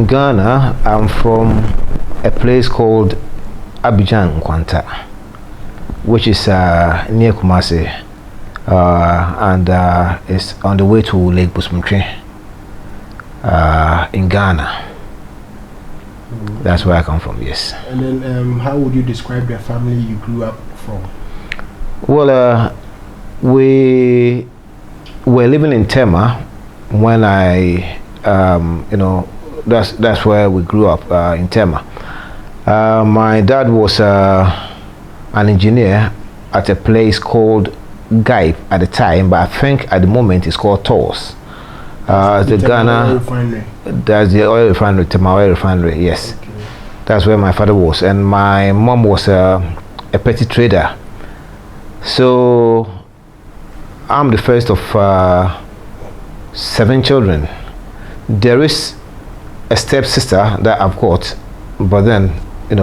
from Ghana. I'm from a place called Abidjan, Kwanta, which is near Kumasi, and it's on the way to Lake Busumtri in Ghana. That's where I come from, yes. And then how would you describe the family you grew up from? Well, we were living in Tema when I, that's where we grew up, in Tema. My dad was an engineer at a place called Gaip at the time, but I think at the moment it's called Tos. The Ghana, that's the oil refinery, Tema oil refinery, yes. Okay. That's where my father was, and my mom was a petty trader. So I'm the first of 7 children. There is a stepsister that I've got, but then we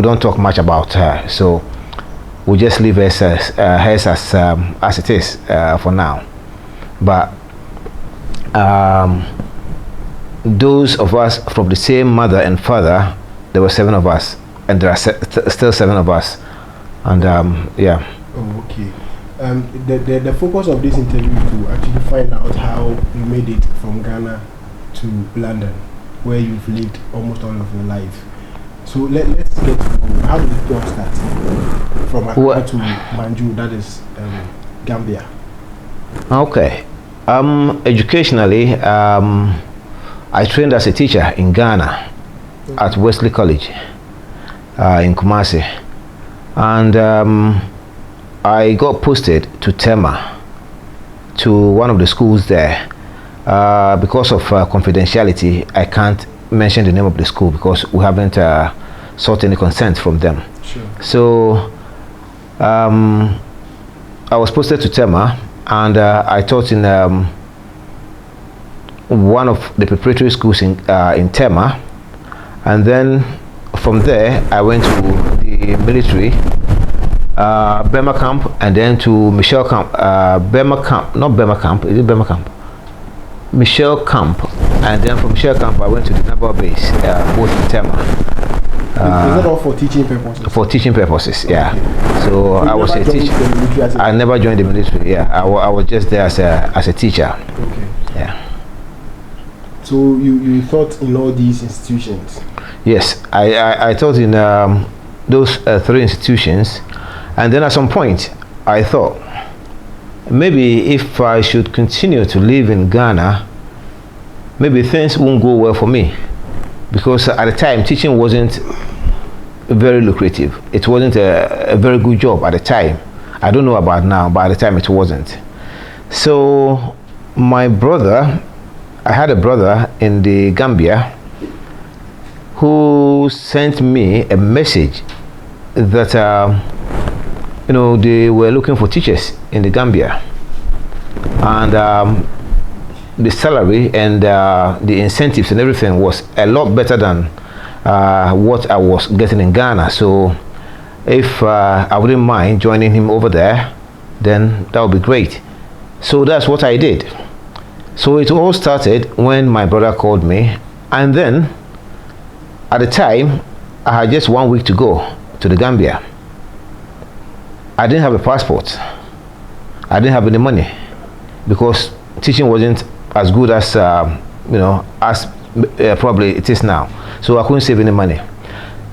don't talk much about her. So we just leave her as it is for now. But those of us from the same mother and father, there were 7 of us, and there are still 7 of us. And yeah. Oh, okay. The focus of this interview is to actually find out how you made it from Ghana to London, where you've lived almost all of your life. So let's get to know, how did it all start from Accra to Banjul, that is Gambia? Okay. Educationally, I trained as a teacher in Ghana at Wesley College in Kumasi. And I got posted to Tema, to one of the schools there. Because of confidentiality, I can't mention the name of the school because we haven't sought any consent from them. Sure. So I was posted to Tema, and I taught in one of the preparatory schools in Tema. And then from there, I went to the military, Burma camp, and then to Michelle camp, Burma camp, not Burma camp, is it Burma camp? Michelle camp, and then from Michelle camp I went to the naval base, both in Tema. Is that all for teaching purposes? For teaching purposes, okay. Yeah. So I was a teacher. I never joined the military. Yeah, I was just there as a teacher. Okay. Yeah. So you taught in all these institutions? Yes, I taught in those 3 institutions, and then at some point I thought maybe if I should continue to live in Ghana, maybe things won't go well for me, because at the time teaching wasn't very lucrative. It wasn't a very good job at the time. I don't know about now, but at the time it wasn't. So my brother, I had a brother in the Gambia who sent me a message that they were looking for teachers in the Gambia, and the salary and the incentives and everything was a lot better than what I was getting in Ghana. So if I wouldn't mind joining him over there, then that would be great. So that's what I did. So it all started when my brother called me, and then at the time I had just 1 week to go to the Gambia. I didn't have a passport. I didn't have any money because teaching wasn't as good as as probably it is now. So I couldn't save any money.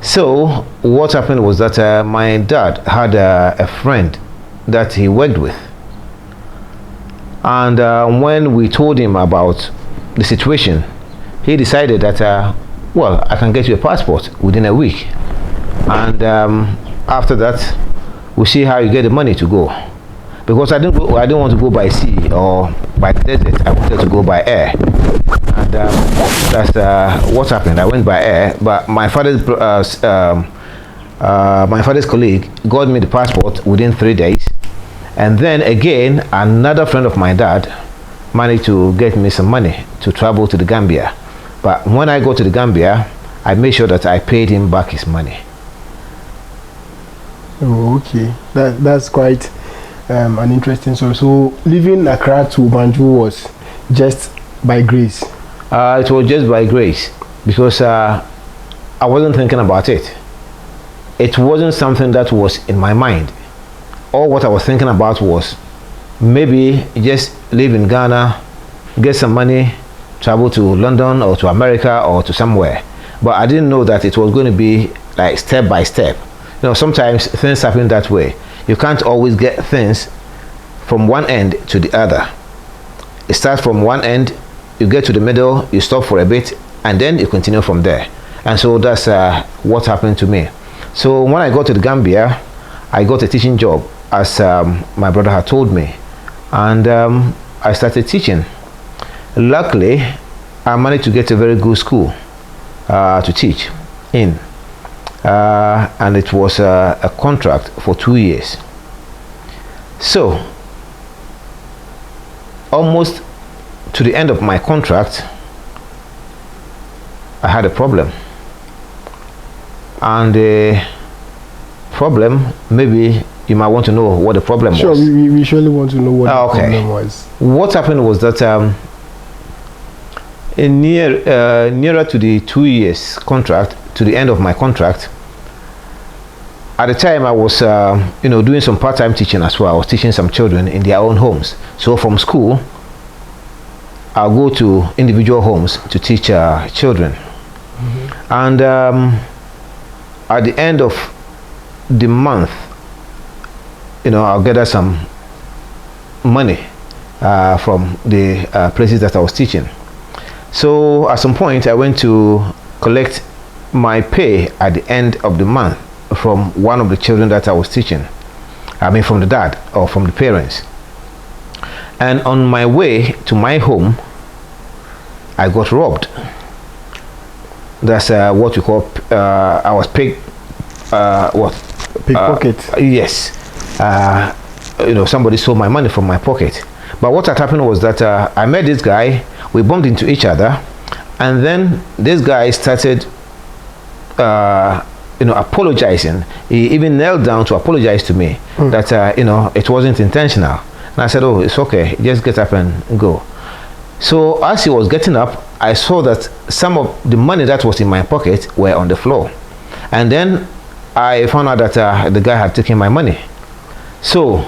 So what happened was that my dad had a friend that he worked with, and when we told him about the situation, he decided that well, I can get you a passport within a week, and after that we'll see how you get the money to go. Because I didn't want to go by sea or by desert. I wanted to go by air, and that's what happened. I went by air, but my father's colleague got me the passport within 3 days, and then again another friend of my dad managed to get me some money to travel to the Gambia. But when I go to the Gambia, I made sure that I paid him back his money. Oh, okay, that's quite an interesting story. So leaving Accra to Banjul was just by grace. It was just by grace, because I wasn't thinking about it. It wasn't something that was in my mind. All what I was thinking about was maybe just live in Ghana, get some money, travel to London or to America or to somewhere. But I didn't know that it was going to be like step by step. Sometimes things happen that way. You can't always get things from one end to the other. It starts from one end, you get to the middle, you stop for a bit, and then you continue from there. And so that's what happened to me. So when I got to the Gambia, I got a teaching job, as my brother had told me, and I started teaching. Luckily, I managed to get a very good school to teach in, and it was a contract for 2 years. So almost to the end of my contract, I had a problem. And the problem, maybe you might want to know what the problem was. Sure, we surely want to know what the problem was. What happened was that nearer to the 2 years contract, to the end of my contract, at the time I was doing some part-time teaching as well. I was teaching some children in their own homes. So from school, I'll go to individual homes to teach children. Mm-hmm. And at the end of the month, I'll gather some money from the places that I was teaching. So at some point, I went to collect my pay at the end of the month from one of the children that I was teaching. I mean, from the dad or from the parents. And on my way to my home, I got robbed. That's what we call I was pickpocket. Yes. Somebody stole my money from my pocket. But what had happened was that I met this guy. We bumped into each other, and then this guy started apologizing. He even knelt down to apologize to me that it wasn't intentional. And I said, oh, it's okay, just get up and go. So as he was getting up, I saw that some of the money that was in my pocket were on the floor. And then I found out that the guy had taken my money. So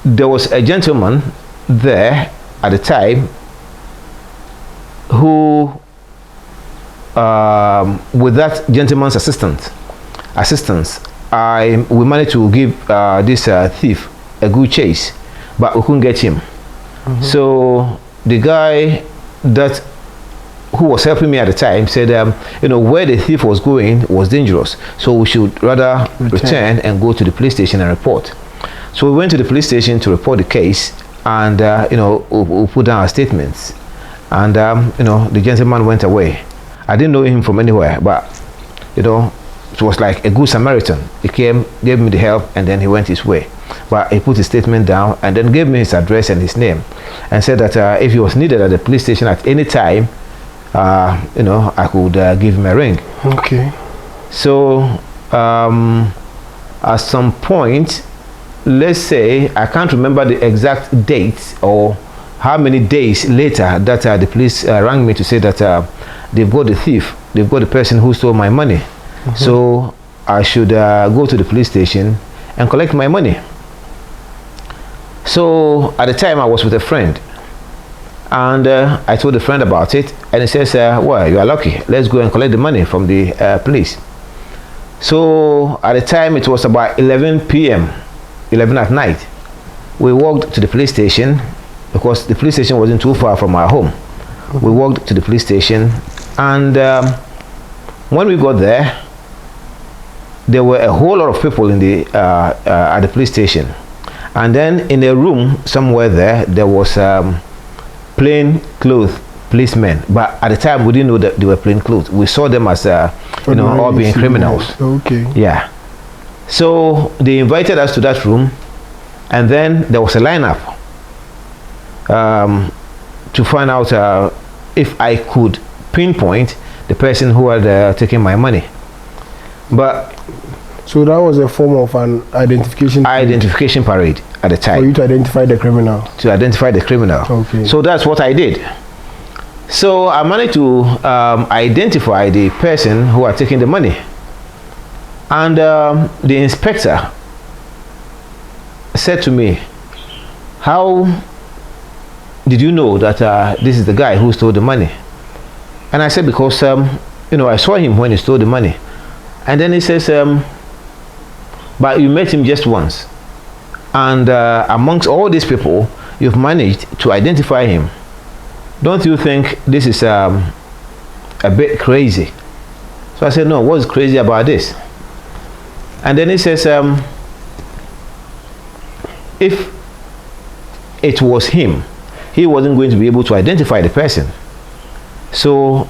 there was a gentleman there at the time who, with that gentleman's assistance, we managed to give this thief a good chase, but we couldn't get him. Mm-hmm. So the guy who was helping me at the time said, where the thief was going was dangerous, so we should rather return and go to the police station and report. So we went to the police station to report the case, and we put down our statements, and the gentleman went away. I didn't know him from anywhere, but it was like a good Samaritan. He came, gave me the help, and then he went his way. But he put his statement down and then gave me his address and his name, and said that if he was needed at the police station at any time, I could give him a ring. Okay. So at some point, let's say, I can't remember the exact date or how many days later that the police rang me to say that they've got the thief, they've got the person who stole my money. Mm-hmm. So I should go to the police station and collect my money. So at the time I was with a friend, and I told the friend about it, and he says, well, you are lucky, let's go and collect the money from the police. So at the time it was about 11 p.m., 11 at night. We walked to the police station because the police station wasn't too far from our home. We walked to the police station, and when we got there, there were a whole lot of people in the at the police station. And then in a room somewhere there was plain clothes policemen, but at the time we didn't know that they were plain clothes. We saw them as all being criminals. Okay. Yeah. So they invited us to that room, and then there was a lineup to find out if I could pinpoint the person who had taken my money. But So that was a form of an identification parade at the time. For you to identify the criminal. To identify the criminal. Okay. So that's what I did. So I managed to identify the person who had taken the money. And the inspector said to me, "How did you know that this is the guy who stole the money?" And I said, "Because I saw him when he stole the money." And then he says, "But you met him just once, and amongst all these people, you've managed to identify him. Don't you think this is a bit crazy?" So I said, "No, what's crazy about this?" And then he says, "If it was him, he wasn't going to be able to identify the person. So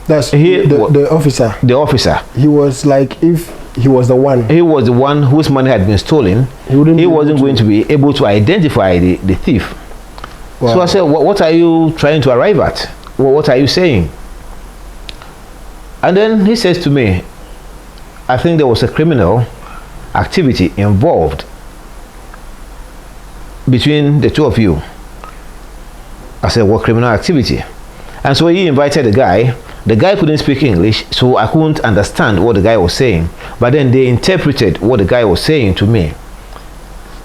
that's the officer. The officer. He was like, if he was the one. He was the one whose money had been stolen. He wasn't going to be able to identify the thief." Wow. So I said, "What are you trying to arrive at? What are you saying?" And then he says to me, "I think there was a criminal activity involved between the two of you." I said, "What criminal activity?" And so he invited the guy. The guy couldn't speak English, so I couldn't understand what the guy was saying. But then they interpreted what the guy was saying to me.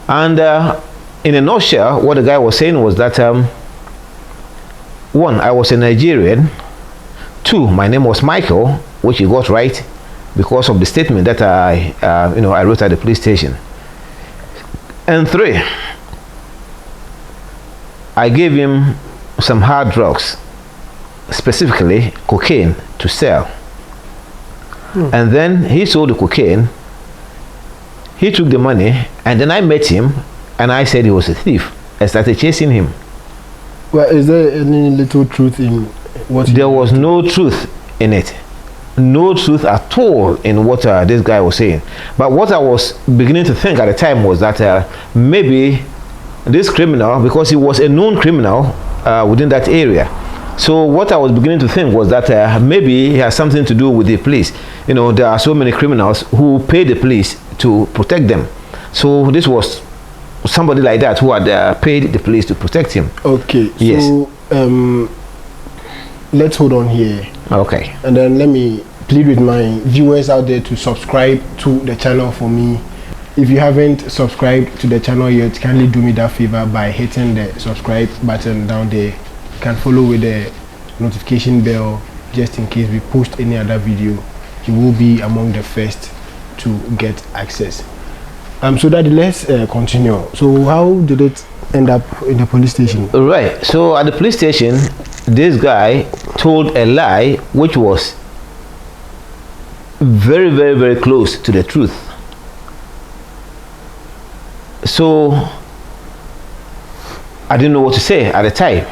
And in a nutshell, what the guy was saying was that, one, I was a Nigerian. Two, my name was Michael, which he got right because of the statement that I wrote at the police station. And three, I gave him some hard drugs, specifically cocaine, to sell. And then he sold the cocaine, he took the money, and then I met him and I said he was a thief. I started chasing him. Well, is there any little truth in what? There was no truth in it. No truth at all in what this guy was saying. But what I was beginning to think at the time was that maybe this criminal, because he was a known criminal within that area, so what I was beginning to think was that maybe he has something to do with the police. There are so many criminals who pay the police to protect them. So this was somebody like that who had paid the police to protect him. Okay. Yes. So let's hold on here. Okay. And then let me plead with my viewers out there to subscribe to the channel for me. If you haven't subscribed to the channel yet, kindly do me that favor by hitting the subscribe button down there. You can follow with the notification bell just in case we post any other video. You will be among the first to get access. So Daddy, let's continue. So how did it end up in the police station? Right. So at the police station, this guy told a lie which was very, very, very close to the truth. So I didn't know what to say at the time.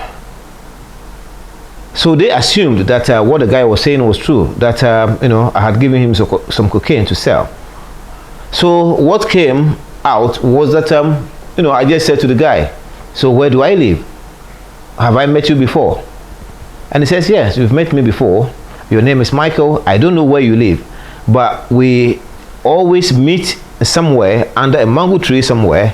So they assumed that what the guy was saying was true, that I had given him some cocaine to sell. So what came out was that I just said to the guy, "So where do I live? Have I met you before?" And he says, "Yes, you've met me before. Your name is Michael. I don't know where you live, but we always meet somewhere under a mango tree somewhere.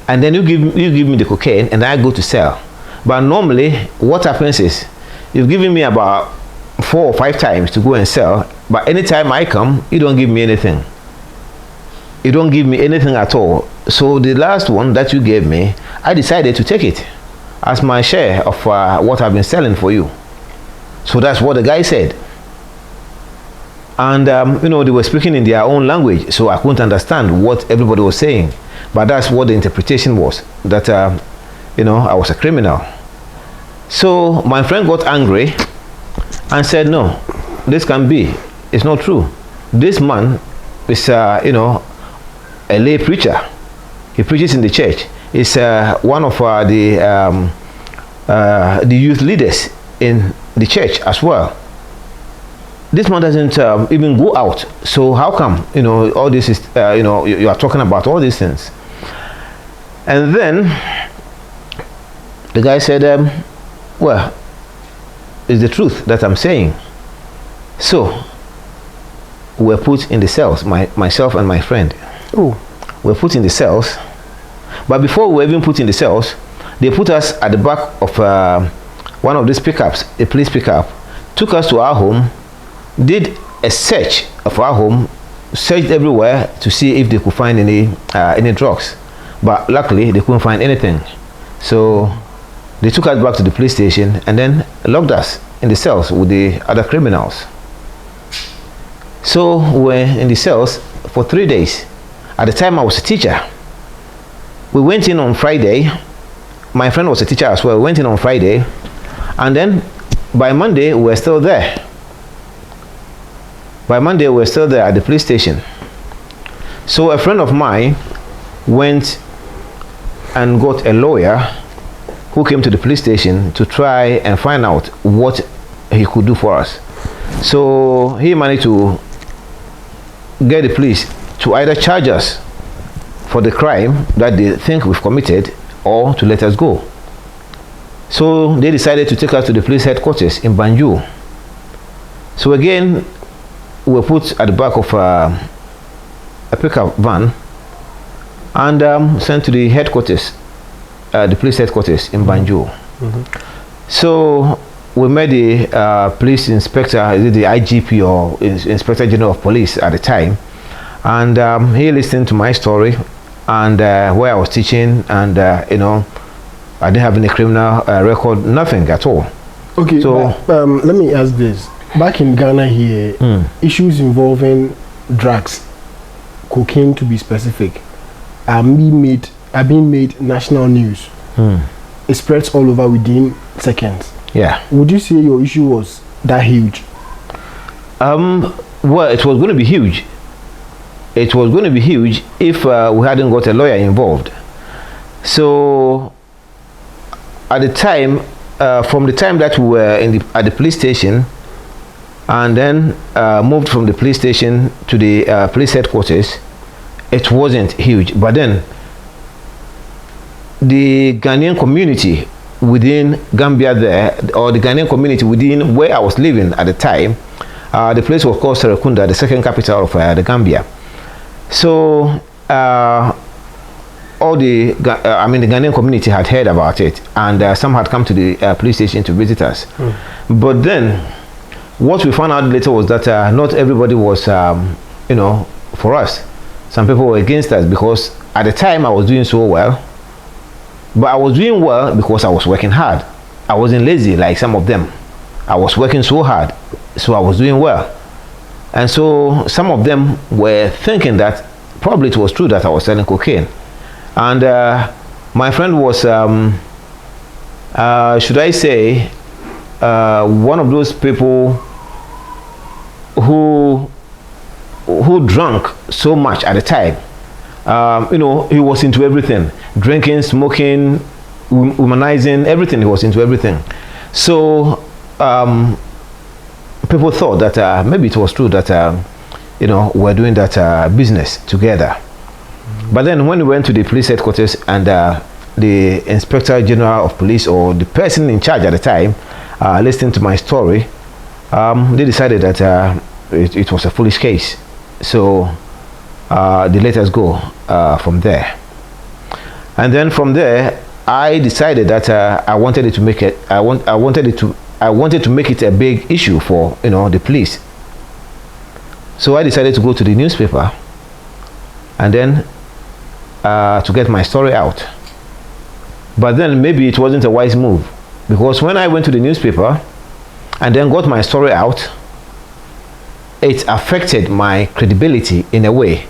And then you give me the cocaine and I go to sell. But normally what happens is you've given me about 4 or 5 times to go and sell, but anytime I come, you don't give me anything. You don't give me anything at all. So the last one that you gave me, I decided to take it as my share of what I've been selling for you." So that's what the guy said. And they were speaking in their own language, so I couldn't understand what everybody was saying. But that's what the interpretation was, that I was a criminal. So my friend got angry and said, "No, this can't be. It's not true. This man is a lay preacher. He preaches in the church. He's one of the youth leaders in the church as well. This man doesn't even go out. So how come all this is you are talking about all these things?" And then the guy said, "Well, it's the truth that I'm saying. So were put in the cells, myself and my friend. Oh. Were put in the cells. But before we were even put in the cells, they put us at the back of one of these pickups, a police pickup, took us to our home, did a search of our home, searched everywhere to see if they could find any drugs. But luckily, they couldn't find anything. So they took us back to the police station and then locked us in the cells with the other criminals. So we were in the cells for 3 days. At the time, I was a teacher. We went in on Friday. My friend was a teacher as well. We went in on Friday. And then by Monday, we were still there. By Monday, we were still there at the police station. So a friend of mine went and got a lawyer who came to the police station to try and find out what he could do for us. So he managed to get the police to either charge us for the crime that they think we've committed or to let us go. So they decided to take us to the police headquarters in Banjul. So again, we were put at the back of a pickup van and sent to the headquarters, the police headquarters in Banjul. So we met the police inspector, the IGP or Inspector General of Police at the time, and he listened to my story and where I was teaching, and you know, I didn't have any criminal record, nothing at all. Okay, so let me ask this. Back in Ghana here, issues involving drugs, cocaine to be specific, are being made national news. It spreads all over within seconds. Yeah. Would you say your issue was that huge? Well, it was going to be huge. It was going to be huge if we hadn't got a lawyer involved. So at the time, from the time that we were at the police station, and then moved from the police station to the police headquarters, it wasn't huge. But then the Ghanaian community within Gambia there, or the Ghanaian community within where I was living at the time, the place was called Serekunda, the second capital of the Gambia. So all the Ghanaian community had heard about it, and some had come to the police station to visit us. But then what we found out later was that not everybody was, you know, for us. Some people were against us because at the time I was doing so well. But I was doing well because I was working hard. I wasn't lazy like some of them. I was working so hard, so I was doing well. And so some of them were thinking that probably it was true that I was selling cocaine. And my friend was, should I say, one of those people who drank so much at the time. You know, he was into everything, drinking, smoking, womanizing, everything. He was into everything. So people thought that maybe it was true that you know, we're doing that business together. But then when we went to the police headquarters and the Inspector General of Police, or the person in charge at the time, listening to my story, they decided that it was a foolish case. So they let us go from there. And then from there, I decided that I wanted to make it a big issue for, you know, the police. So I decided to go to the newspaper and then to get my story out. But then maybe it wasn't a wise move, because when I went to the newspaper and then got my story out, it affected my credibility in a way,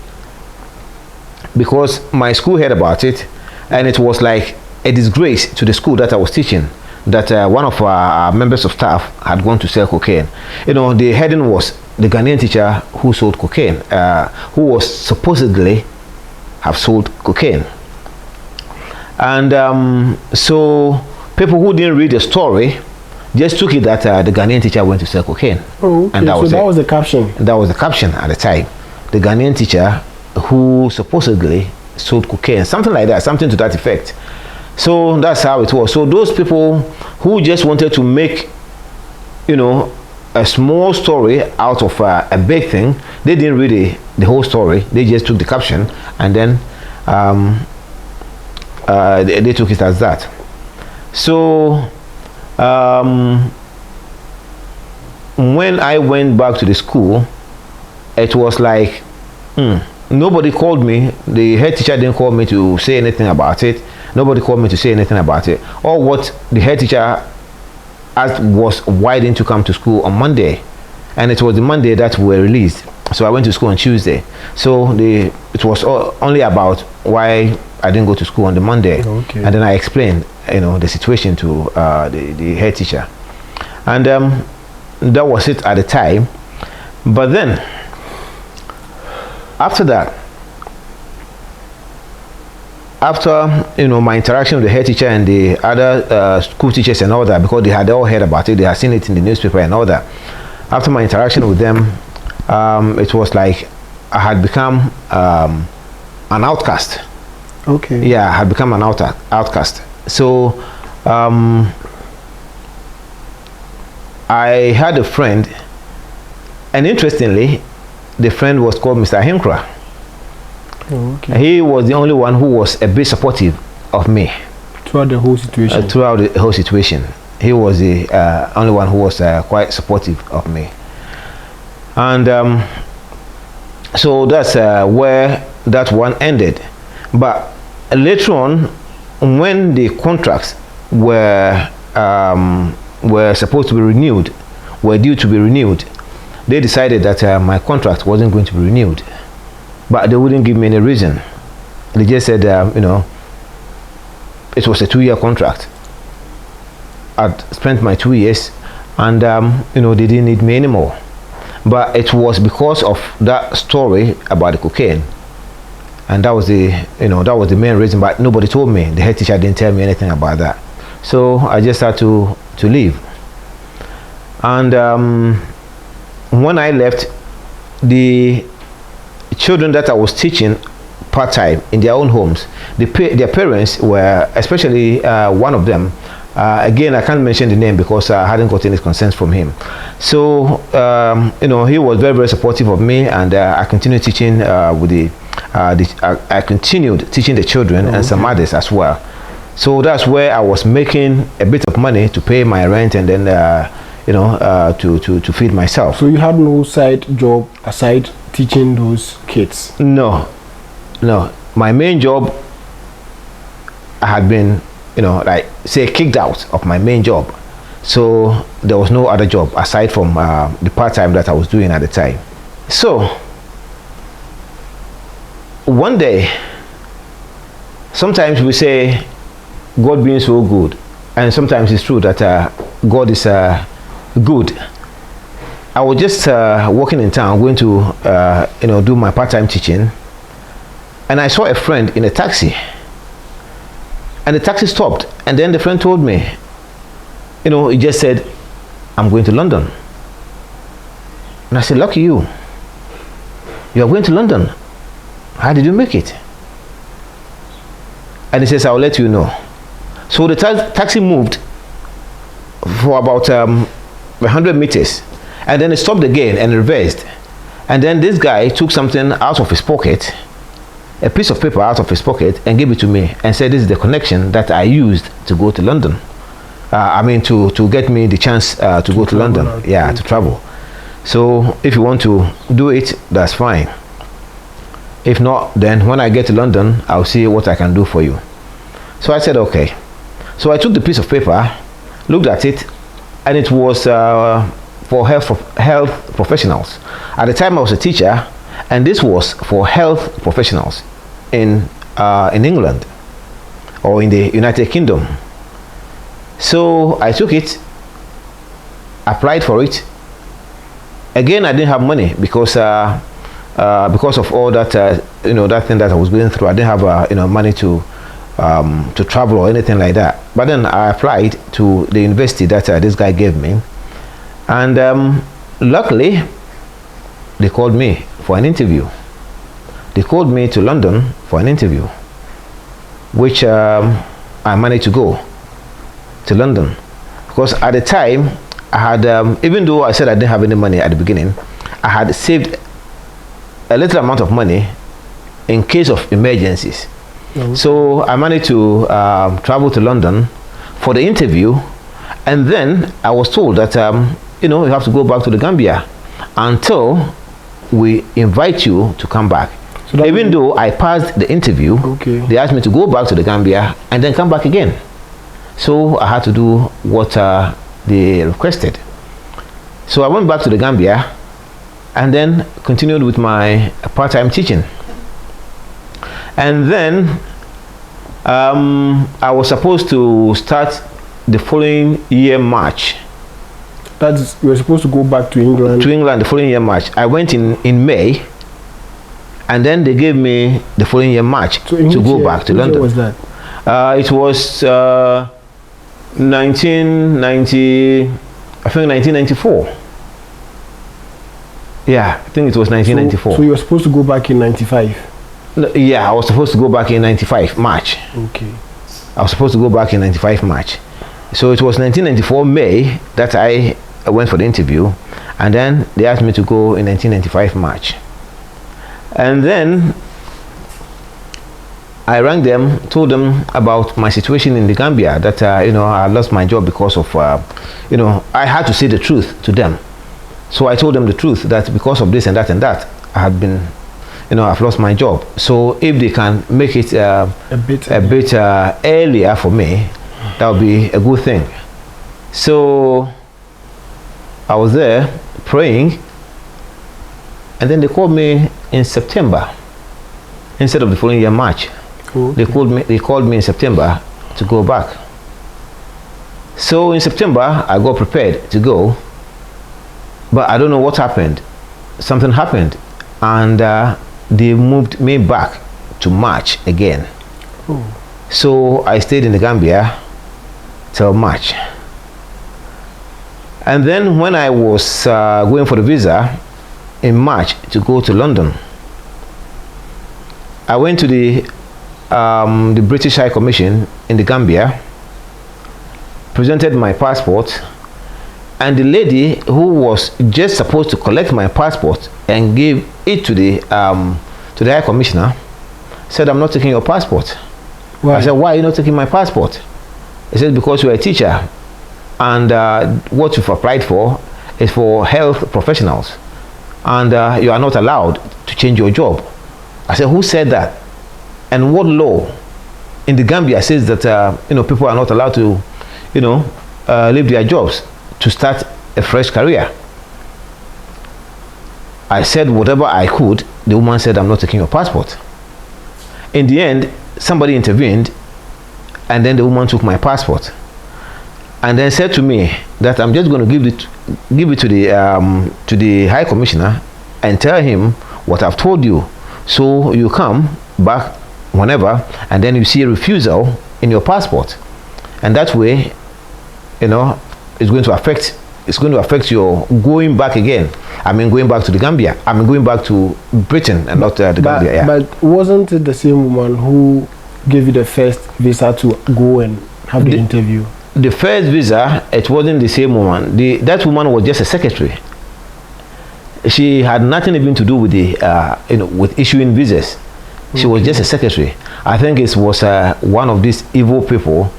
because my school heard about it, and it was like a disgrace to the school that I was teaching that one of our members of staff had gone to sell cocaine. You know, the heading was the Ghanaian teacher who sold cocaine, who was supposedly have sold cocaine. And so people who didn't read the story just took it that the Ghanaian teacher went to sell cocaine. Oh, okay. And that was the caption. That was the caption at the time. The Ghanaian teacher who supposedly sold cocaine, something like that, something to that effect. So that's how it was. So those people who just wanted to make, you know, a small story out of a big thing. They didn't read the whole story. They just took the caption and then they took it as that. So when I went back to the school, it was like nobody called me. The head teacher didn't call me to say anything about it. Nobody called me to say anything about it. All what the head teacher asked was why didn't you come to school on Monday, and it was the Monday that we were released. So I went to school on Tuesday. So it was only about why I didn't go to school on the Monday. Okay. And then I explained, the situation to the head teacher, and that was it at the time. But then after that, after my interaction with the head teacher and the other school teachers and all that, because they had all heard about it, they had seen it in the newspaper and all that. After my interaction with them, it was like I had become an outcast. Okay. Yeah, I had become an outcast. So I had a friend, and interestingly, the friend was called Mr. Hinkra. Oh, okay. He was the only one who was a bit supportive of me throughout the whole situation. He was the only one who was quite supportive of me, and so that's where that one ended. But later on, when the contracts were supposed to be renewed, were due to be renewed, they decided that my contract wasn't going to be renewed. But they wouldn't give me any reason. They just said, it was a 2-year contract. I'd spent my 2 years, and they didn't need me anymore. But it was because of that story about the cocaine, and that was the main reason. But nobody told me. The head teacher didn't tell me anything about that. So I just had to leave. And when I left, the children that I was teaching part-time in their own homes, their parents were, especially one of them, again I can't mention the name because I hadn't got any consent from him. So he was very, very supportive of me, and I continued teaching I continued teaching the children and some others as well. So that's where I was making a bit of money to pay my rent, and then to feed myself. So you had no side job aside teaching those kids? No. My main job, I had been, kicked out of my main job. So there was no other job aside from the part-time that I was doing at the time. So one day, sometimes we say God being so good, and sometimes it's true that God is good. I was just walking in town, going to do my part-time teaching, and I saw a friend in a taxi, and the taxi stopped, and then the friend told me, he just said, "I'm going to London." And I said, "Lucky you. You are going to London. How did you make it?" And he says, "I'll let you know." So the taxi moved for about 100 meters, and then it stopped again and reversed. And then this guy took something out of his pocket, a piece of paper out of his pocket, and gave it to me and said, "This is the connection that I used to go to London. To get me the chance to go to London." Yeah, to travel. So if you want to do it, that's fine. If not, then when I get to London, I'll see what I can do for you. So I said, okay. So I took the piece of paper, looked at it, and it was for health professionals. At the time I was a teacher, and this was for health professionals in England or in the United Kingdom. So I took it, applied for it. Again, I didn't have money because of all that that thing that I was going through. I didn't have money to travel or anything like that. But then I applied to the university that this guy gave me, and luckily they called me for an interview. They called me to London for an interview, which I managed to go to London, because at the time I had, even though I said I didn't have any money at the beginning, I had saved a little amount of money in case of emergencies. So I managed to travel to London for the interview, and then I was told that you know, you have to go back to the Gambia until we invite you to come back. So even though I passed the interview, they asked me to go back to the Gambia and then come back again. So I had to do what they requested. So I went back to the Gambia and then continued with my part-time teaching. And then I was supposed to start the following year March. That's, you were supposed to go back to England? To England the following year March. I went in May, and then they gave me the following year March to go back to London. What was that? It was 1990, I think 1994. Yeah, I think it was 1994. So you were supposed to go back in 95? No, yeah, I was supposed to go back in 95 March. Okay. I was supposed to go back in 95 March. So it was 1994 May that I went for the interview, and then they asked me to go in 1995 March. And then I rang them, told them about my situation in the Gambia, that you know, I lost my job because of you know, I had to say the truth to them. So I told them the truth, that because of this and that and that, I had been, you know, I've lost my job. So if they can make it a bit earlier for me, that would be a good thing. So I was there praying, and then they called me in September instead of the following year March. They called me in September to go back. So in September I got prepared to go, but I don't know what happened. Something happened, and they moved me back to March again. So I stayed in the Gambia till March. And then when I was going for the visa in March to go to London, I went to the British High Commission in the Gambia, presented my passport, and the lady who was just supposed to collect my passport and give it to the High Commissioner said, "I'm not taking your passport." Why? I said, "Why are you not taking my passport?" He said, "Because you're a teacher, and what you've applied for is for health professionals, and you are not allowed to change your job." I said, "Who said that? And what law in the Gambia says that you know, people are not allowed to, you know, leave their jobs to start a fresh career?" I said whatever I could. The woman said, "I'm not taking your passport." In the end, somebody intervened, and then the woman took my passport, and then said to me that I'm just going to give it to the High Commissioner and tell him what I've told you. So you come back whenever, and then you see a refusal in your passport, and that way, you know, it's going to affect your going back again. I mean, going back to the Gambia. I mean, going back to Britain and not the Gambia. Yeah. But wasn't it the same woman who gave you the first visa to go and have the interview? The first visa, it wasn't the same woman. That woman was just a secretary. She had nothing even to do with the you know, with issuing visas. She was just a secretary. I think it was one of these evil people,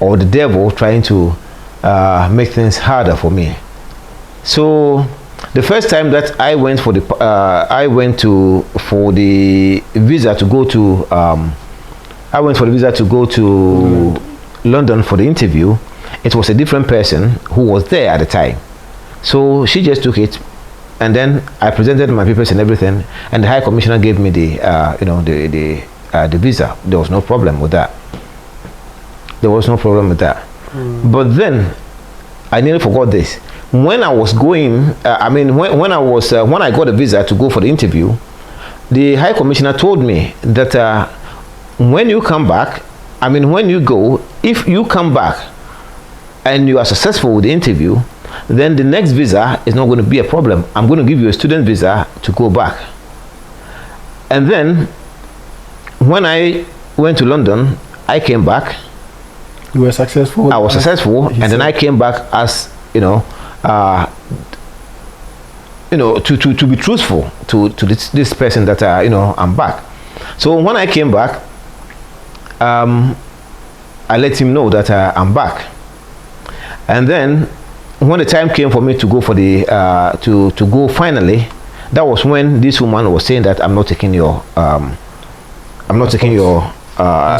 or the devil, trying to make things harder for me. So the first time that I went for the visa to go to London for the interview, it was a different person who was there at the time. So she just took it, and then I presented my papers and everything, and the High Commissioner gave me the you know, the visa. There was no problem with that. But then I nearly forgot this. When I was going, when I got a visa to go for the interview, the High Commissioner told me that when you come back, when you go, if you come back and you are successful with the interview, then the next visa is not going to be a problem. I'm going to give you a student visa to go back. And then when I went to London, I came back. You were successful? I was successful, and then I came back as, you know, to be truthful to this person that I'm back. So when I came back, I let him know that I'm back. And then when the time came for me to go for the to go finally, that was when this woman was saying that I'm not taking your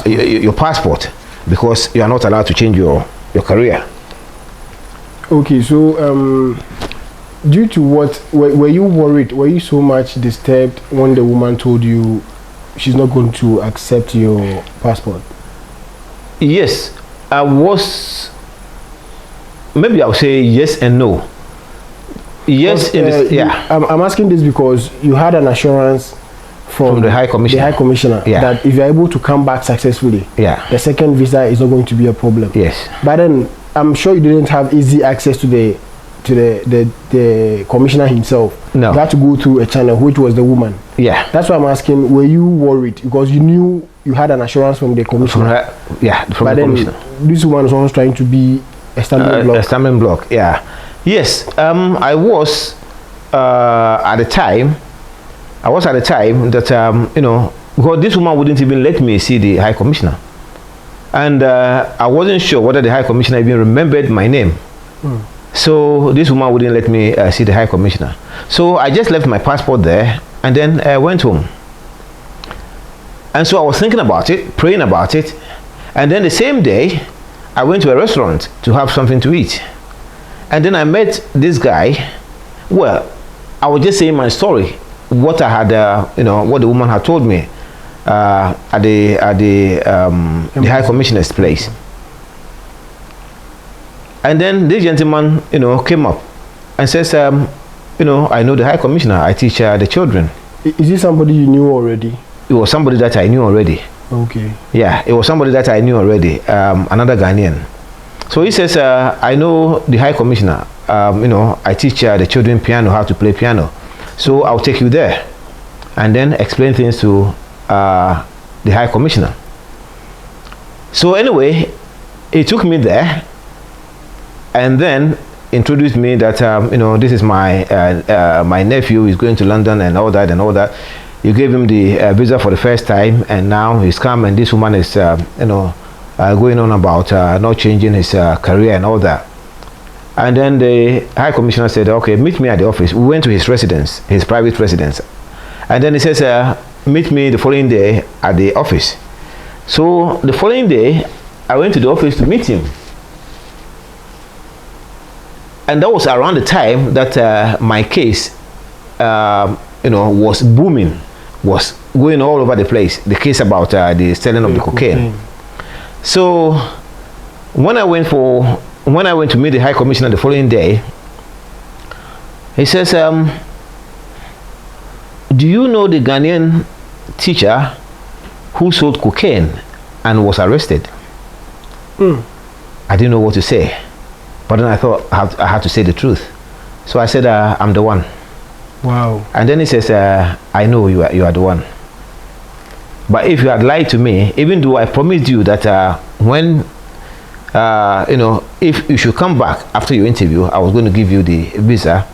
your passport because you are not allowed to change your career. Okay, so due to what were you worried? Were you so much disturbed when the woman told you she's not going to accept your passport? Yes, I was. Maybe I'll say yes and no. Yes, yeah. I'm asking this because you had an assurance from the High Commissioner. The High Commissioner, yeah, that if you're able to come back successfully, yeah, the second visa is not going to be a problem. Yes. But then I'm sure you didn't have easy access to the commissioner himself. No. You had to go through a channel, which was the woman. Yeah. That's why I'm asking, were you worried? Because you knew you had an assurance from the commissioner. From the commissioner. This woman was almost trying to be a stumbling block. A stumbling block, yeah. Yes, I was at the time. I was at the time that because this woman wouldn't even let me see the High Commissioner, and I wasn't sure whether the High Commissioner even remembered my name. So this woman wouldn't let me see the High Commissioner. So I just left my passport there and then went home. And so I was thinking about it, praying about it, and then the same day I went to a restaurant to have something to eat. And then I met this guy. Well, I was just saying my story, what I had, what the woman had told me at the High Commissioner's place. And then this gentleman, came up and says, I know the High Commissioner. I teach the children. Is this somebody you knew already? It was somebody that I knew already. Okay. Yeah, it was somebody that I knew already, another Ghanaian. So he says, I know the High Commissioner. I teach the children piano, how to play piano. So I'll take you there and then explain things to the High Commissioner. So anyway, he took me there and then introduced me that, this is my my nephew is going to London and all that. You gave him the visa for the first time, and now he's come, and this woman is, going on about not changing his career and all that. And then the High Commissioner said, okay, meet me at the office. We went to his residence, his private residence. And then he says, meet me the following day at the office. So the following day, I went to the office to meet him. And that was around the time that my case, was booming, was going all over the place. The case about the selling of the cocaine. So when I went to meet the High Commissioner the following day, he says, do you know the Ghanaian teacher who sold cocaine and was arrested? I didn't know what to say, but then I thought I had to say the truth. So I said, I'm the one. Wow. And then he says, I know you are the one. But if you had lied to me, even though I promised you that when if you should come back after your interview, I was going to give you the visa.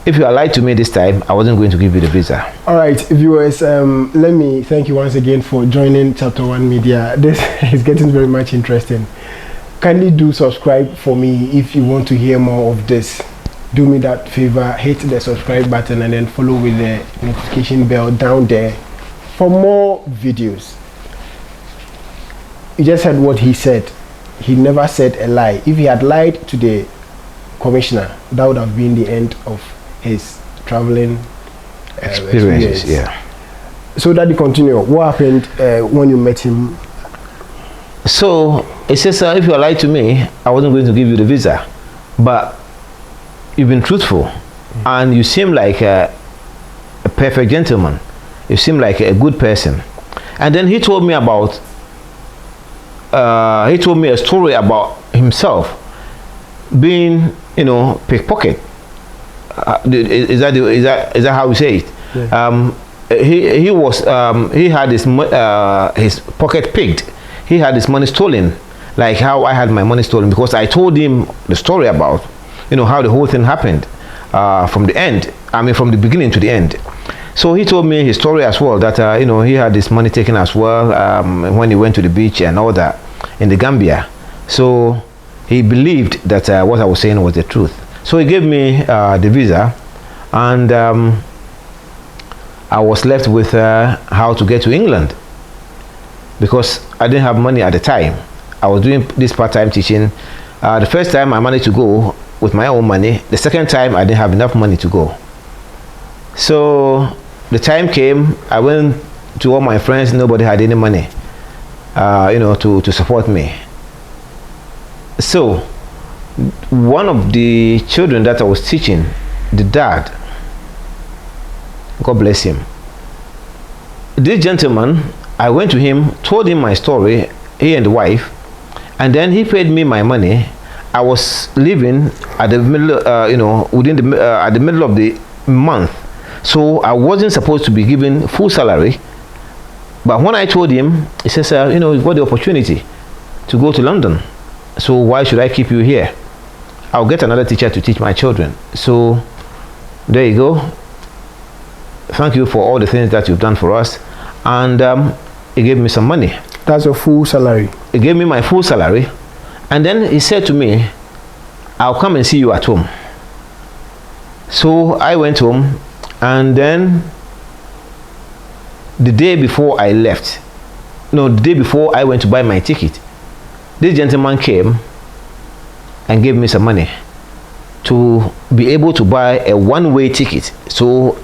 If you had lied to me this time, I wasn't going to give you the visa. All right, viewers, let me thank you once again for joining Chapter 1 Media. This is getting very much interesting. Kindly do subscribe for me if you want to hear more of this. Do me that favor, hit the subscribe button and then follow with the notification bell down there for more videos. You just heard what he said. He never said a lie. If he had lied to the commissioner, that would have been the end of his traveling experience. Yeah. So Daddy, continue. What happened when you met him? So he says, if you lied to me, I wasn't going to give you the visa, but you've been truthful, and you seem like a perfect gentleman. You seem like a good person. And then he told me about he told me a story about himself being, pickpocket. Is that how we say it? Yeah. He had his pocket picked. He had his money stolen, like how I had my money stolen, because I told him the story about how the whole thing happened from the end. I mean, from the beginning to the end. So he told me his story as well, that he had this money taken as well when he went to the beach and all that in the Gambia. So he believed that what I was saying was the truth. So he gave me the visa, and I was left with how to get to England, because I didn't have money at the time. I was doing this part-time teaching. The first time I managed to go with my own money. The second time I didn't have enough money to go. So the time came, I went to all my friends, nobody had any money, to support me. So one of the children that I was teaching, the dad, God bless him, this gentleman, I went to him, told him my story, he and the wife, and then he paid me my money. I was living at the middle, at the middle of the month, so I wasn't supposed to be given full salary. But when I told him, he says, you got the opportunity to go to London, so why should I keep you here? I'll get another teacher to teach my children. So there you go. Thank you for all the things that you've done for us. And he gave me some money. That's your full salary? He gave me my full salary. And then he said to me, I'll come and see you at home. So I went home, and then the day before I left, the day before I went to buy my ticket, this gentleman came and gave me some money to be able to buy a one-way ticket. So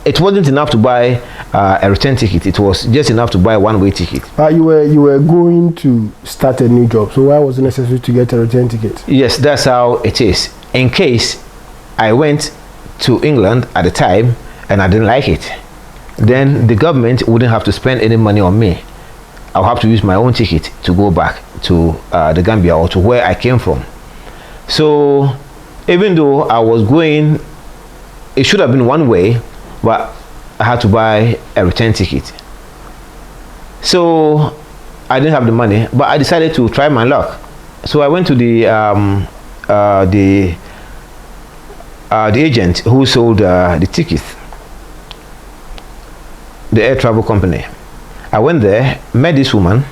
it wasn't enough to buy a return ticket. It was just enough to buy a one-way ticket. You were going to start a new job, so why was it necessary to get a return ticket? Yes, that's how it is. In case I went to England at the time and I didn't like it, then the government wouldn't have to spend any money on me. I'll have to use my own ticket to go back to the Gambia, or to where I came from. So even though I was going, it should have been one way, but I had to buy a return ticket. So I didn't have the money, but I decided to try my luck. So I went to the agent who sold the tickets, the air travel company. I went there, met this woman.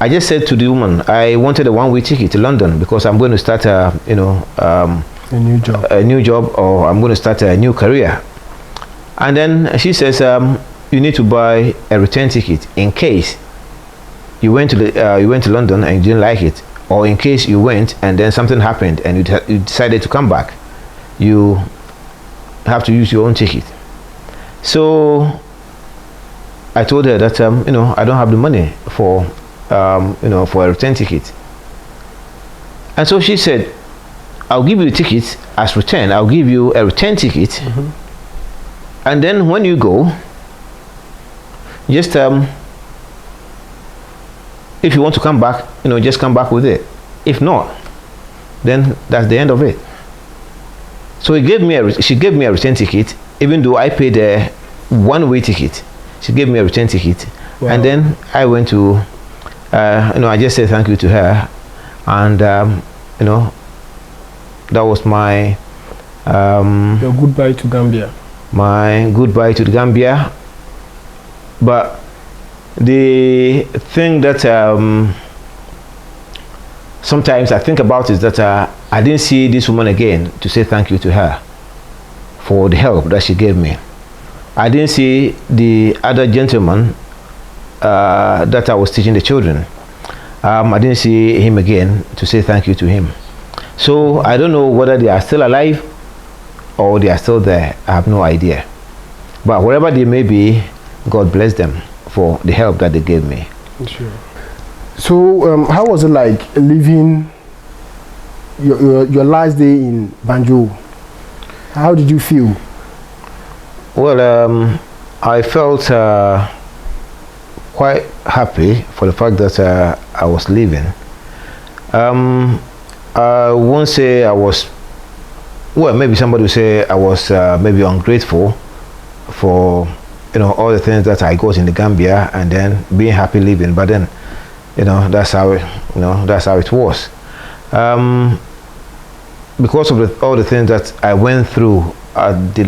I just said to the woman, I wanted a one-way ticket to London because I'm going to start a new job, or I'm going to start a new career. And then she says, you need to buy a return ticket in case you went to London and you didn't like it, or in case you went and then something happened and you decided to come back, you have to use your own ticket. So I told her that I don't have the money for for a return ticket. And so she said, I'll give you the ticket as return. I'll give you a return ticket. Mm-hmm. And then when you go, just if you want to come back, just come back with it. If not, then that's the end of it. So she gave me a return ticket, even though I paid a one-way ticket. She gave me a return ticket. Wow. And then I went to I just said thank you to her, and that was my your goodbye to Gambia. My goodbye to the Gambia. But the thing that sometimes I think about is that I didn't see this woman again to say thank you to her for the help that she gave me. I didn't see the other gentleman that I was teaching the children. I didn't see him again to say thank you to him. So I don't know whether they are still alive or they are still there. I have no idea. But wherever they may be, God bless them for the help that they gave me. Sure. So how was it like living your last day in Banjul? How did you feel? Well, I felt quite happy for the fact that I was leaving. I won't say I was, well, maybe somebody would say I was maybe ungrateful for all the things that I got in the Gambia, and then being happy leaving. But then that's how it was. because of all the things that I went through at the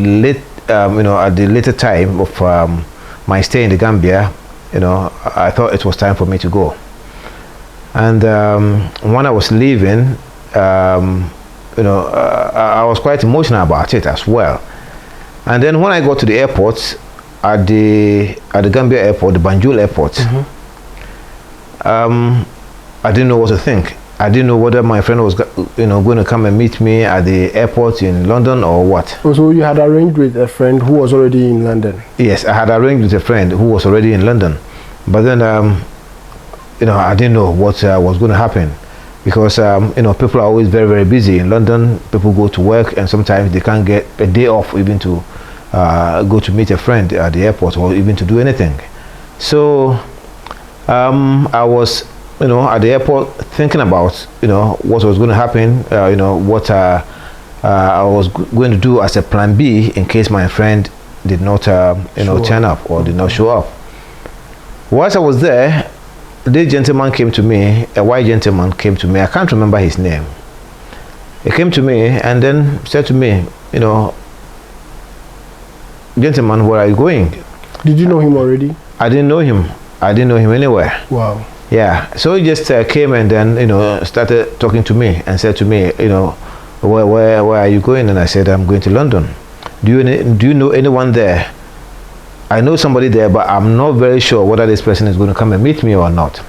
at the later time of my stay in the Gambia, I thought it was time for me to go. And when I was leaving, I was quite emotional about it as well. And then when I got to the airport, at the Gambia airport, the Banjul airport, I didn't know what to think. I didn't know whether my friend was going to come and meet me at the airport in London or what. Oh, so you had arranged with a friend who was already in London? Yes, I had arranged with a friend who was already in London. But then, I didn't know what was going to happen. Because, people are always very, very busy. In London, people go to work and sometimes they can't get a day off even to go to meet a friend at the airport or even to do anything. So I was, at the airport thinking about, what was going to happen, what I was going to do as a plan B in case my friend did not, turn up or did not show up. Whilst I was there, this gentleman came to me, a white gentleman came to me. I can't remember his name. He came to me and then said to me, gentleman, where are you going? Did you know him already? I didn't know him. I didn't know him anywhere. Wow. Yeah. So he just came and then, started talking to me and said to me, where are you going? And I said, I'm going to London. Do you know anyone there? I know somebody there, but I'm not very sure whether this person is going to come and meet me or not.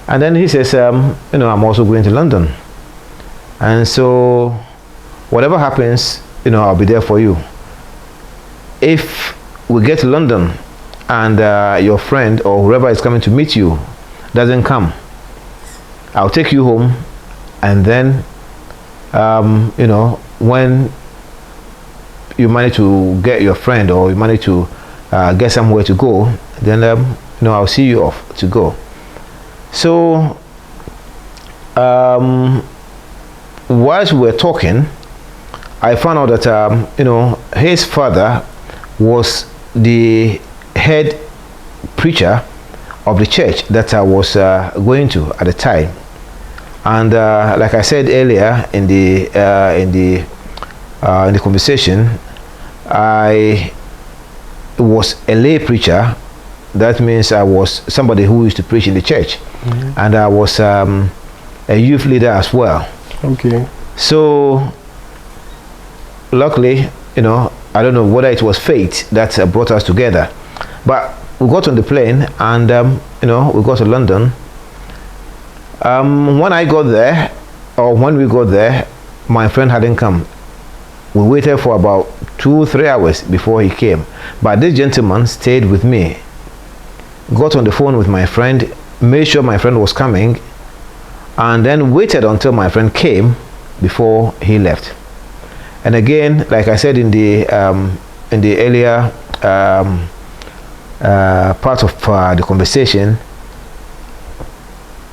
And then he says, I'm also going to London. And so whatever happens, I'll be there for you. If we get to London and your friend or whoever is coming to meet you doesn't come, I'll take you home. And then, when you manage to get your friend or you manage to get somewhere to go, then I'll see you off to go. So whilst we were talking, I found out that his father was the head preacher of the church that I was going to at the time. And like I said earlier in the conversation, I was a lay preacher. That means I was somebody who used to preach in the church. Mm-hmm. And I was a youth leader as well. Okay. So luckily, I don't know whether it was fate that brought us together, but we got on the plane and we got to London. When I got there, or when we got there, my friend hadn't come. We waited for about 2-3 hours before he came. But this gentleman stayed with me, got on the phone with my friend, made sure my friend was coming, and then waited until my friend came before he left. And again, like I said in the earlier part of the conversation,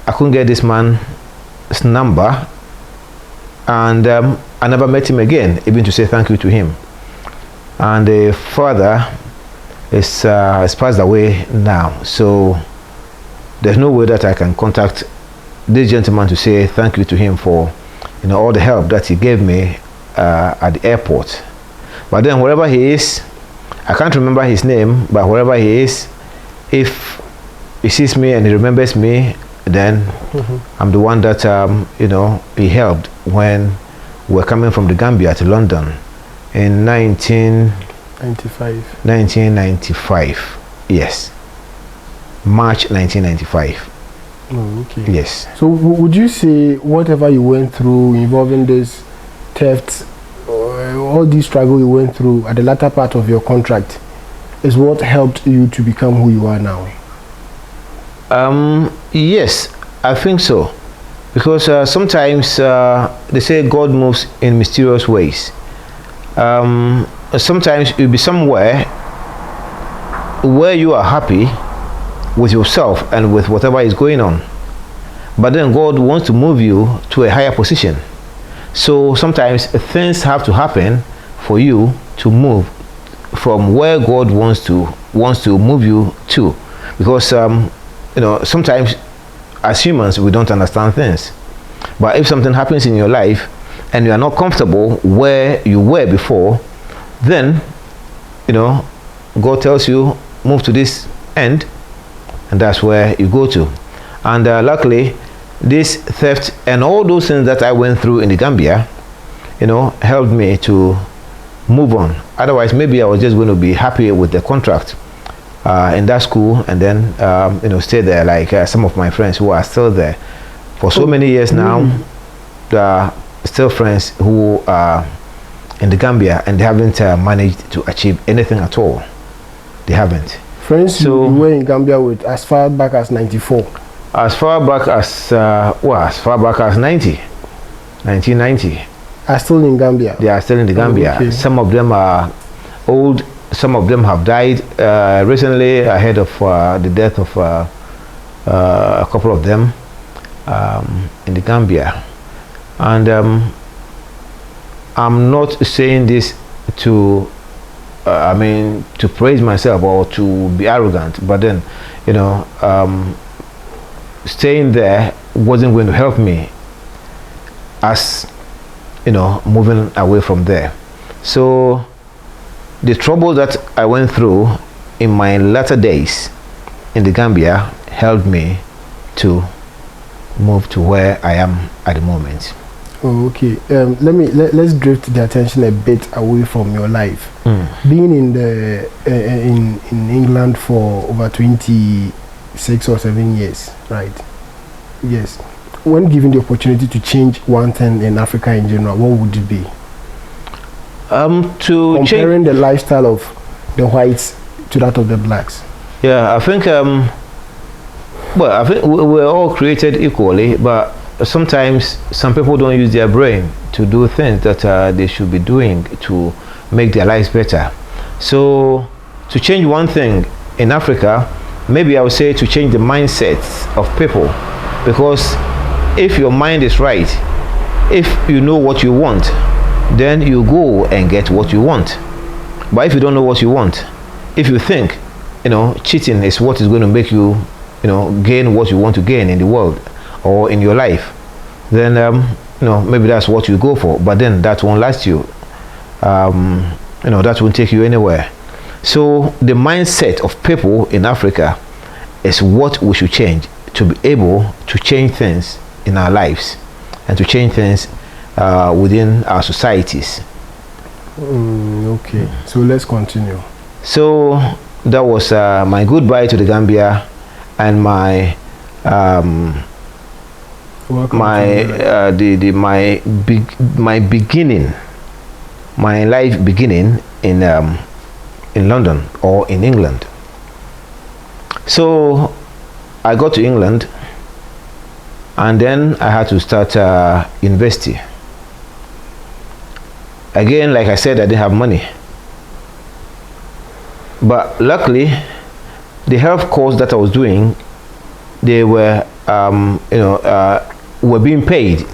I couldn't get this man's number, and I never met him again, even to say thank you to him. And the father is passed away now, so there's no way that I can contact this gentleman to say thank you to him for all the help that he gave me at the airport. But then wherever he is, I can't remember his name, but wherever he is, if he sees me and he remembers me, then I'm the one that he helped when we were coming from the Gambia to London in 1995. Yes, March 1995. Oh, okay. Yes. So would you say whatever you went through involving this theft, all this struggle you went through at the latter part of your contract is what helped you to become who you are now? Yes, I think so. Because sometimes they say God moves in mysterious ways. Sometimes you'll be somewhere where you are happy with yourself and with whatever is going on, but then God wants to move you to a higher position. So sometimes things have to happen for you to move from where God wants to move you to, because sometimes as humans we don't understand things, but if something happens in your life and you are not comfortable where you were before, then God tells you move to this end, and that's where you go to. And luckily, this theft and all those things that I went through in the Gambia, helped me to move on. Otherwise, maybe I was just going to be happy with the contract in that school, and then stay there like some of my friends who are still there for so many years now. There are still friends who are in the Gambia, and they haven't managed to achieve anything at all. They haven't. Friends you were in Gambia with as far back as 94? As far back as, as far back as 1990. Are still in Gambia? They are still in the Gambia. Okay. Some of them are old, some of them have died recently ahead of the death of a couple of them in the Gambia. And I'm not saying this to to praise myself or to be arrogant, but then staying there wasn't going to help me as moving away from there. So the trouble that I went through in my latter days in the Gambia helped me to move to where I am at the moment. Oh, okay. Let's drift the attention a bit away from your life. Being in England for over 26 or 7 years, right? Yes. When given the opportunity to change one thing in Africa in general, what would it be? Comparing the lifestyle of the whites to that of the blacks. Yeah, I think I think we're all created equally, but sometimes some people don't use their brain to do things that they should be doing to make their lives better. So to change one thing in Africa, maybe I would say to change the mindsets of people, because if your mind is right, if you know what you want, then you go and get what you want. But if you don't know what you want, if you think cheating is what is going to make you gain what you want to gain in the world or in your life, then maybe that's what you go for, but then that won't last you. That won't take you anywhere. So the mindset of people in Africa is what we should change to be able to change things in our lives and to change things within our societies. Okay, so let's continue. So that was my goodbye to the Gambia and my my life beginning in London or in England. So I got to England, and then I had to start university. Again, like I said, I didn't have money, but luckily the health course that I was doing, they were were being paid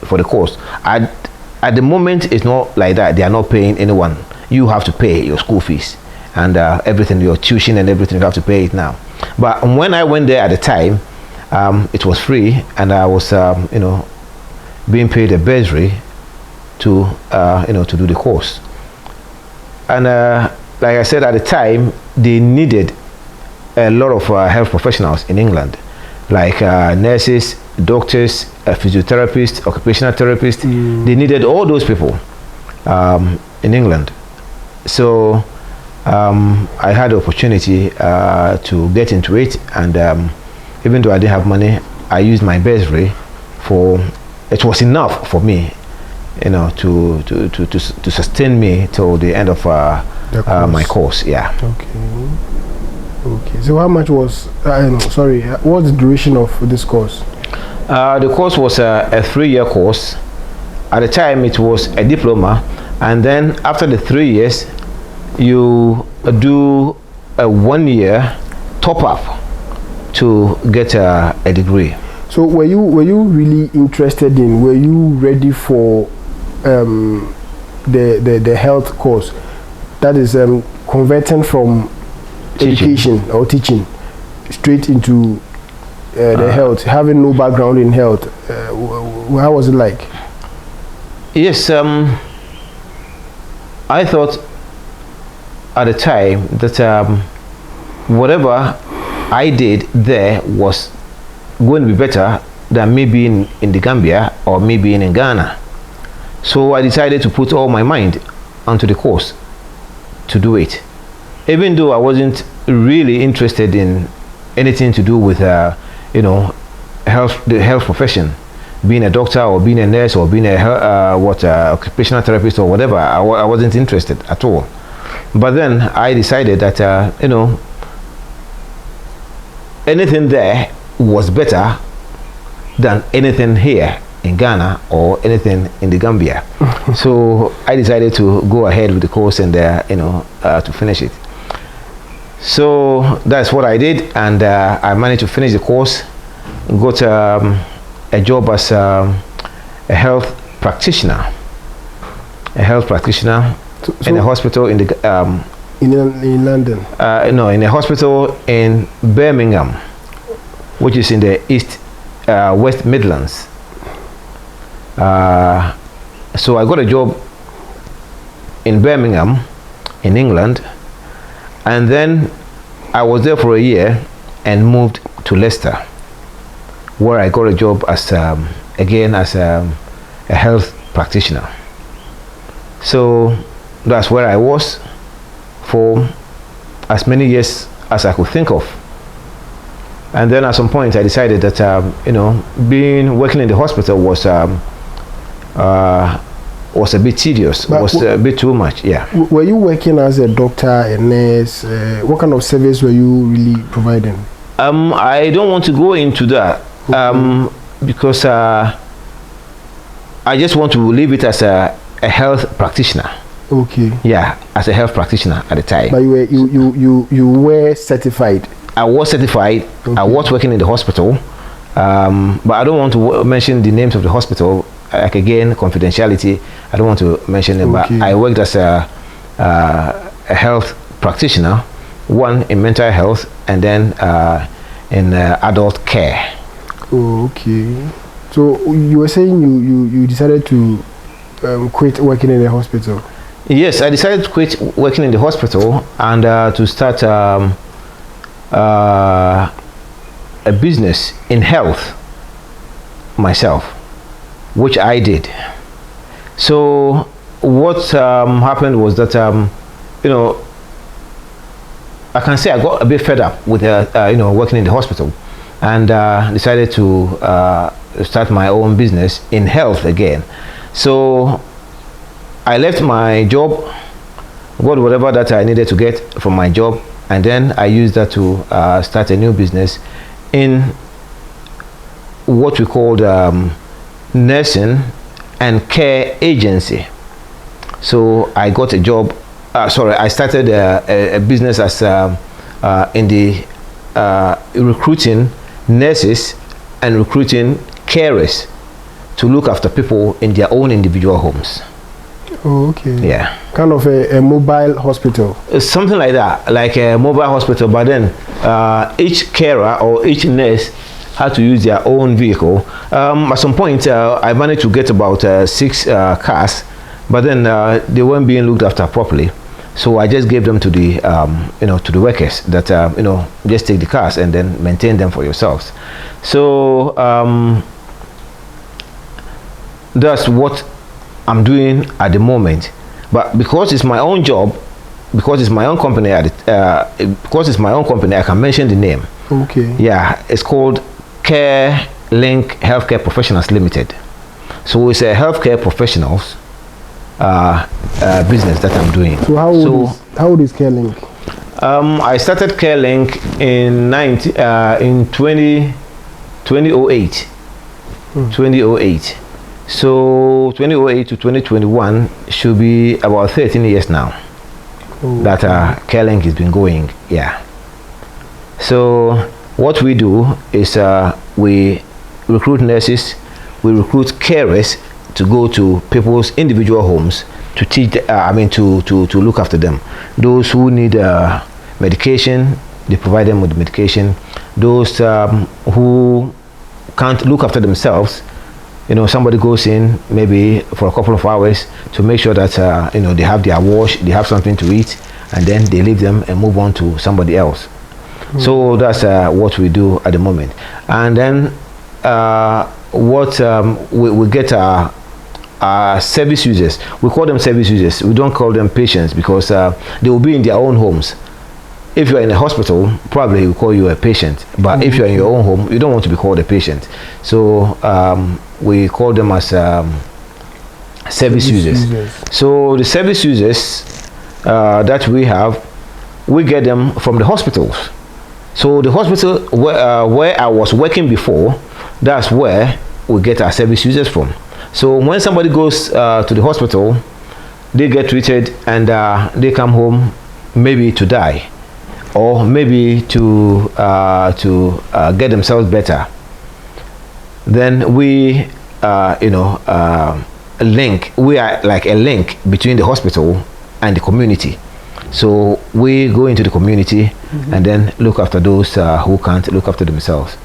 for the course. At the moment, it's not like that. They are not paying anyone. You have to pay your school fees and everything, your tuition and everything. You have to pay it now. But when I went there at the time, it was free, and I was being paid a bursary to to do the course. And like I said, at the time, they needed a lot of health professionals in England, like nurses, doctors, physiotherapists, occupational therapists. They needed all those people in England. So I had the opportunity to get into it, and even though I didn't have money, I used my bursary for. It was enough for me, to sustain me till the end of my course. Yeah. Okay. So how much was? What's the duration of this course? The course was a 3-year course. At the time, it was a diploma, and then after the 3 years, you do a 1-year top up to get a degree. So were you really interested in? Were you ready for the health course? That is converting from education or teaching straight into the health, having no background in health. How was it like? Yes, I thought at the time that whatever I did there was going to be better than me being in the Gambia or me being in Ghana. So I decided to put all my mind onto the course to do it. Even though I wasn't really interested in anything to do with, the health profession, being a doctor or being a nurse or being a occupational therapist or whatever, I wasn't interested at all. But then I decided that anything there was better than anything here in Ghana or anything in the Gambia. So I decided to go ahead with the course and to finish it. So that's what I did, and I managed to finish the course, got a job as a health practitioner. In a hospital in the in London. No, in a hospital in Birmingham, which is in the West Midlands. So I got a job in Birmingham, in England, and then I was there for a year and moved to Leicester, where I got a job as again as a health practitioner. So that's where I was for as many years as I could think of. And then at some point I decided that working in the hospital was a bit tedious, was a bit too much. Yeah. Were you working as a doctor, a nurse? What kind of service were you really providing? I don't want to go into that because I just want to leave it as a health practitioner. Okay. Yeah, as a health practitioner at the time. But you were certified. I was certified. Okay. I was working in the hospital, but I don't want to mention the names of the hospital. Like again, confidentiality. I don't want to mention them. Okay. But I worked as a health practitioner, one in mental health, and then in adult care. Okay. So you were saying you decided to quit working in the hospital. Yes, I decided to quit working in the hospital and to start a business in health myself, which I did. So what happened was that I can say I got a bit fed up with working in the hospital, and decided to start my own business in health again. So I left my job, got whatever that I needed to get from my job, and then I used that to start a new business in what we called nursing and care agency. So I got a job. I started a business as in the recruiting nurses and recruiting carers to look after people in their own individual homes. Oh, okay. Yeah. Kind of a mobile hospital. Something like that, like a mobile hospital. But then each carer or each nurse had to use their own vehicle. At some point, I managed to get about 6 cars, but then they weren't being looked after properly. So I just gave them to the to the workers that just take the cars and then maintain them for yourselves. So that's what I'm doing at the moment. But because it's my own job, because it's my own company, because it's my own company, I can mention the name. Okay. Yeah, it's called Care Link Healthcare Professionals Limited. So it's a healthcare professionals business that I'm doing. So how old is Care Link? I started Care Link in 2008. 2008. So 2008 to 2021 should be about 13 years now. Oh, that Care Link has been going. Yeah. So what we do is we recruit nurses, we recruit carers to go to people's individual homes to teach. To look after them. Those who need medication, they provide them with medication. Those who can't look after themselves, somebody goes in maybe for a couple of hours to make sure that they have their wash, they have something to eat, and then they leave them and move on to somebody else. So that's what we do at the moment. And then what we get our service users. We call them service users. We don't call them patients, because they will be in their own homes. If you're in a hospital, probably we call you a patient. But if you're in your own home, you don't want to be called a patient. So we call them as service users. So the service users that we have, we get them from the hospitals. So the hospital where I was working before, that's where we get our service users from. So when somebody goes to the hospital, they get treated and they come home maybe to die, or maybe to get themselves better. Then we link. We are like a link between the hospital and the community. So we go into the community and then look after those who can't look after themselves.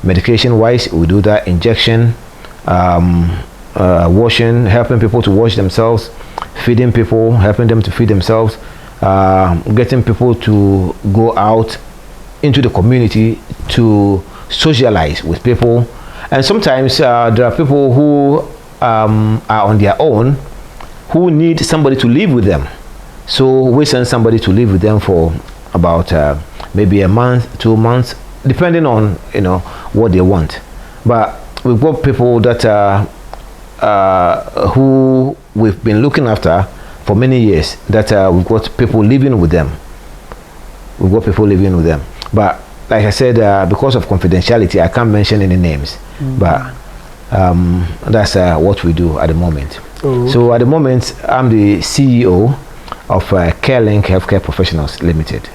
Medication wise, we do that. Injection, washing, helping people to wash themselves, feeding people, helping them to feed themselves, getting people to go out into the community to socialize with people. And sometimes there are people who are on their own, who need somebody to live with them. So we send somebody to live with them for about maybe a month, 2 months, depending on what they want. But we've got people that who we've been looking after for many years, that we've got people living with them. We've got people living with them. But like I said, because of confidentiality, I can't mention any names. But that's what we do at the moment. So at the moment, I'm the CEO of CareLink Healthcare Professionals Limited.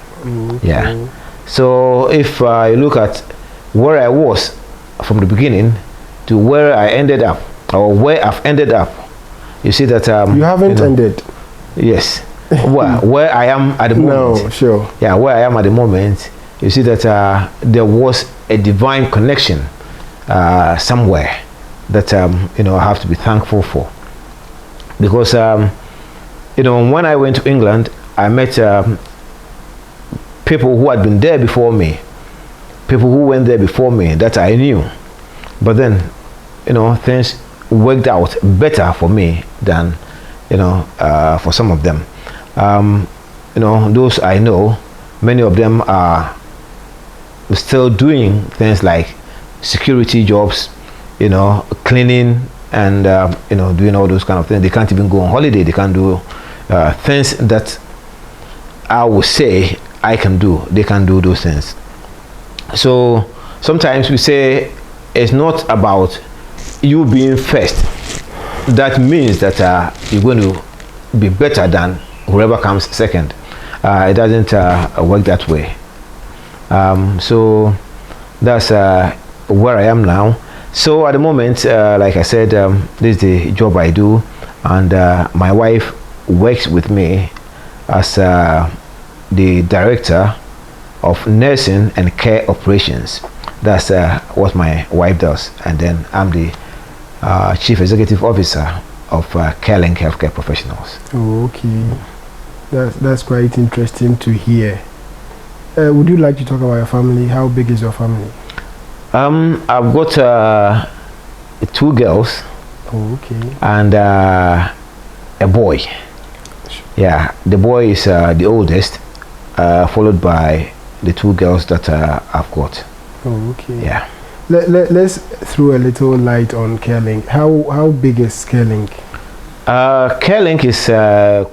Yeah. So if you look at where I was from the beginning to where I ended up, or where I've ended up, you see that you haven't ended. Yes. where I am at the moment. No, sure. Yeah, where I am at the moment, you see that there was a divine connection somewhere that I have to be thankful for. Because when I went to England, I met people who had been there before me, people who went there before me that I knew. But then, things worked out better for me than, for some of them. Those I know, many of them are still doing things like security jobs, cleaning, and doing all those kind of things. They can't even go on holiday. They can't do things that I would say I can do. They can do those things. So sometimes we say it's not about you being first. That means that you're going to be better than whoever comes second. It doesn't work that way. So that's where I am now. So at the moment, like I said, this is the job I do, and my wife works with me as the director of nursing and care operations. That's what my wife does, and then I'm the chief executive officer of CareLink Healthcare Professionals. Okay, that's quite interesting to hear. Would you like to talk about your family? How big is your family? I've got 2 girls. Okay. And a boy. Yeah, the boy is the oldest, followed by the 2 girls that I've got. Okay. Yeah. Let's throw a little light on CareLink. How big is CareLink? CareLink is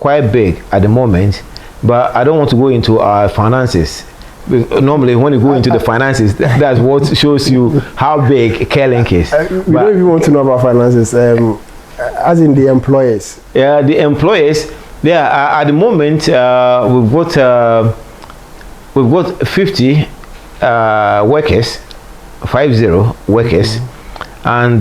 quite big at the moment, but I don't want to go into our finances. Normally, when you go into the finances, that's what shows you how big CareLink is. We don't even want to know about finances, as in the employers. Yeah, the employers. Yeah, at the moment, we've got 50 workers, 50 workers, and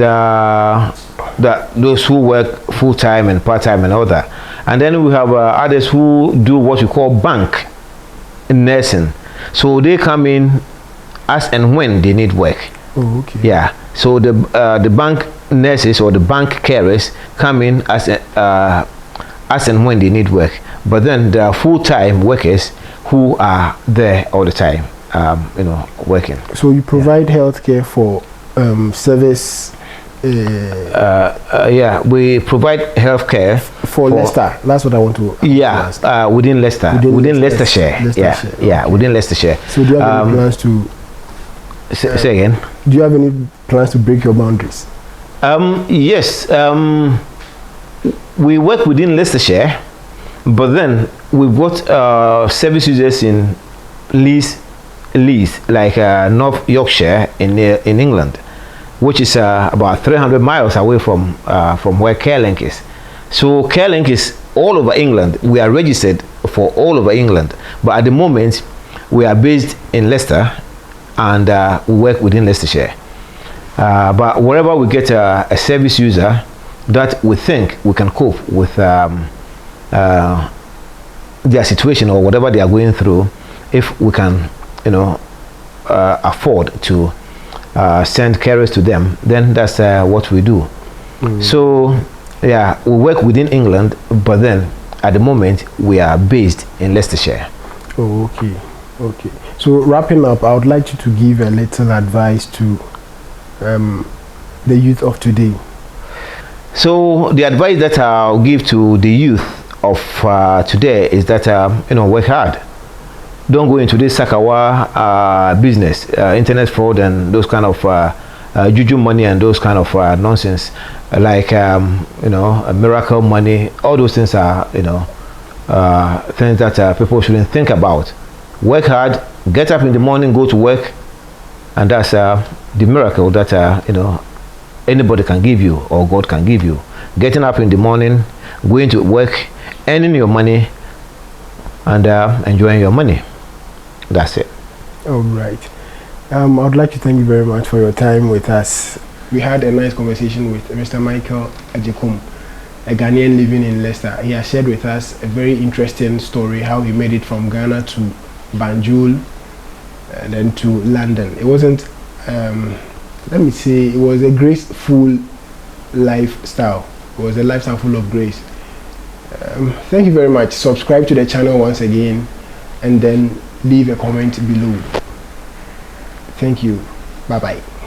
those who work full time and part time and all that. And then we have others who do what we call bank nursing. So they come in as and when they need work. Okay. Yeah. So the bank nurses or the bank carers come in as and when they need work. But then there are full-time workers who are there all the time, working. So you provide healthcare for service. Yeah, we provide healthcare for Leicester. That's what I want to. Yeah, within Leicester, within Leicestershire. Yeah, within Leicestershire. So do you have any plans to? Say again. Do you have any plans to break your boundaries? Yes. We work within Leicestershire, but then we've got service users in Leeds, like North Yorkshire in England, which is about 300 miles away from where CareLink is. So CareLink is all over England. We are registered for all over England, but at the moment we are based in Leicester, and we work within Leicestershire. But wherever we get a service user that we think we can cope with their situation or whatever they are going through, if we can, afford to send carers to them, then that's what we do. So yeah, we work within England, but then at the moment we are based in Leicestershire. Oh, okay. So wrapping up, I would like you to give a little advice to the youth of today. So the advice that I'll give to the youth of today is that work hard. Don't go into this Sakawa business, internet fraud and those kind of juju money and those kind of nonsense, like miracle money. All those things are things that people shouldn't think about. Work hard, get up in the morning, go to work, and that's the miracle that anybody can give you or God can give you. Getting up in the morning, going to work, earning your money, and enjoying your money. That's it. All right. I would like to thank you very much for your time with us. We had a nice conversation with Mr. Michael Ajekum, a Ghanaian living in Leicester. He has shared with us a very interesting story, how he made it from Ghana to Banjul and then to London. It wasn't, let me say, it was a graceful lifestyle. It was a lifestyle full of grace. Thank you very much. Subscribe to the channel once again, and then leave a comment below. Thank you. Bye bye.